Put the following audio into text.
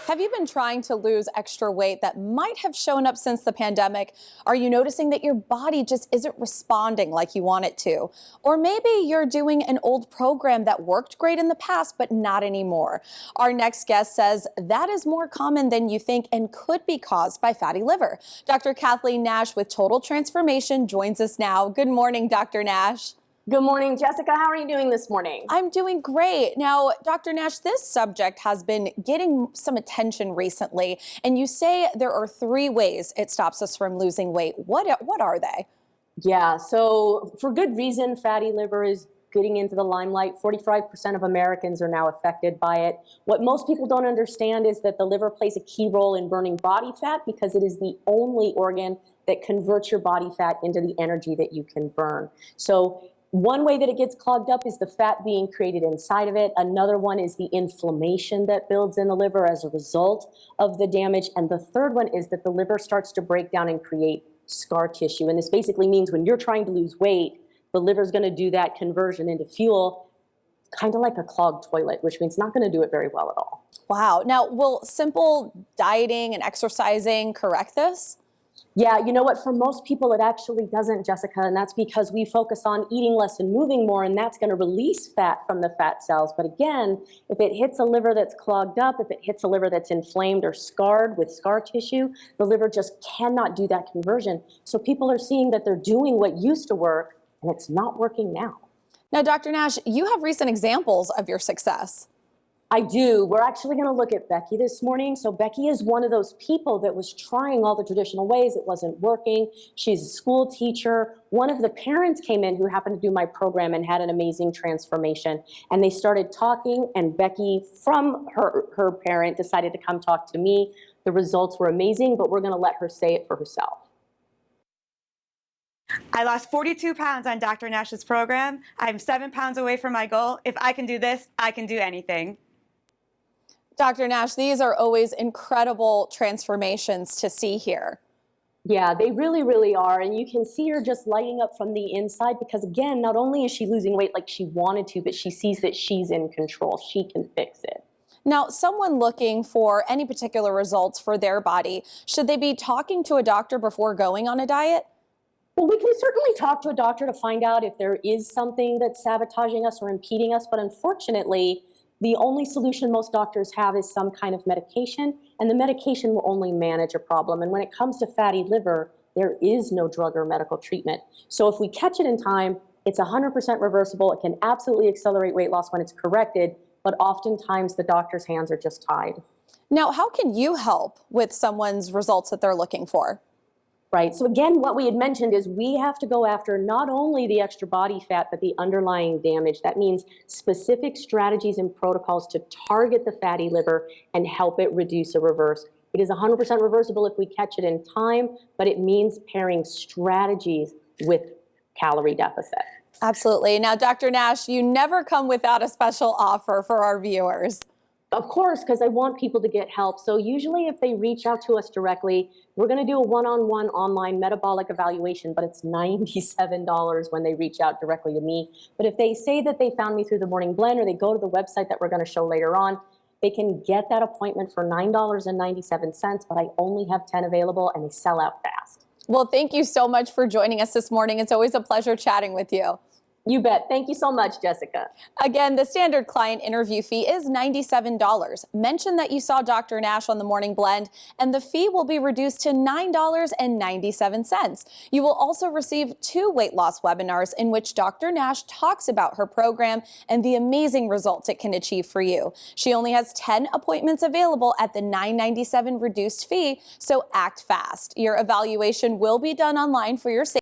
Have you been trying to lose extra weight that might have shown up since the pandemic? Are you noticing that your body just isn't responding like you want it to? Or maybe you're doing an old program that worked great in the past, but not anymore. Our next guest says that is more common than you think and could be caused by fatty liver. Dr. Kathleen Nash with Total Transformation joins us now. Good morning, Dr. Nash. Good morning, Jessica. How are you doing this morning? I'm doing great. Now, Dr. Nash, this subject has been getting some attention recently, and you say there are 3 ways it stops us from losing weight. What are they? Yeah, so for good reason, fatty liver is getting into the limelight. 45% of Americans are now affected by it. What most people don't understand is that the liver plays a key role in burning body fat because it is the only organ that converts your body fat into the energy that you can burn. So one way that it gets clogged up is the fat being created inside of it. Another one is the inflammation that builds in the liver as a result of the damage. And the third one is that the liver starts to break down and create scar tissue. And this basically means when you're trying to lose weight, the liver is going to do that conversion into fuel, kind of like a clogged toilet, which means not going to do it very well at all. Wow. Now, will simple dieting and exercising correct this? Yeah, you know what? For most people, it actually doesn't, Jessica, and that's because we focus on eating less and moving more, and that's going to release fat from the fat cells. But again, if it hits a liver that's clogged up, if it hits a liver that's inflamed or scarred with scar tissue, the liver just cannot do that conversion. So people are seeing that they're doing what used to work, and it's not working now. Now, Dr. Nash, you have recent examples of your success. I do. We're actually going to look at Becky this morning. So Becky is one of those people that was trying all the traditional ways. It wasn't working. She's a school teacher. One of the parents came in who happened to do my program and had an amazing transformation. And they started talking, and Becky, from her parent, decided to come talk to me. The results were amazing, but we're going to let her say it for herself. I lost 42 pounds on Dr. Nash's program. I'm 7 pounds away from my goal. If I can do this, I can do anything. Dr. Nash, these are always incredible transformations to see here. Yeah, they really, really are. And you can see her just lighting up from the inside because, again, not only is she losing weight like she wanted to, but she sees that she's in control. She can fix it. Now, someone looking for any particular results for their body, should they be talking to a doctor before going on a diet? Well, we can certainly talk to a doctor to find out if there is something that's sabotaging us or impeding us, but unfortunately, the only solution most doctors have is some kind of medication, and the medication will only manage a problem. And when it comes to fatty liver, there is no drug or medical treatment. So if we catch it in time, it's 100% reversible. It can absolutely accelerate weight loss when it's corrected, but oftentimes the doctor's hands are just tied. Now, how can you help with someone's results that they're looking for? Right. So again, what we had mentioned is we have to go after not only the extra body fat, but the underlying damage. That means specific strategies and protocols to target the fatty liver and help it reduce or reverse. It is 100% reversible if we catch it in time, but it means pairing strategies with calorie deficit. Absolutely. Now, Dr. Nash, you never come without a special offer for our viewers. Of course, because I want people to get help. So usually if they reach out to us directly, we're going to do a one-on-one online metabolic evaluation, but it's $97 when they reach out directly to me. But if they say that they found me through the Morning Blend or they go to the website that we're going to show later on, they can get that appointment for $9.97, but I only have 10 available and they sell out fast. Well, thank you so much for joining us this morning. It's always a pleasure chatting with you. You bet. Thank you so much, Jessica. Again, the standard client interview fee is $97. Mention that you saw Dr. Nash on the Morning Blend, and the fee will be reduced to $9.97. You will also receive 2 weight loss webinars in which Dr. Nash talks about her program and the amazing results it can achieve for you. She only has 10 appointments available at the $9.97 reduced fee, so act fast. Your evaluation will be done online for your safety.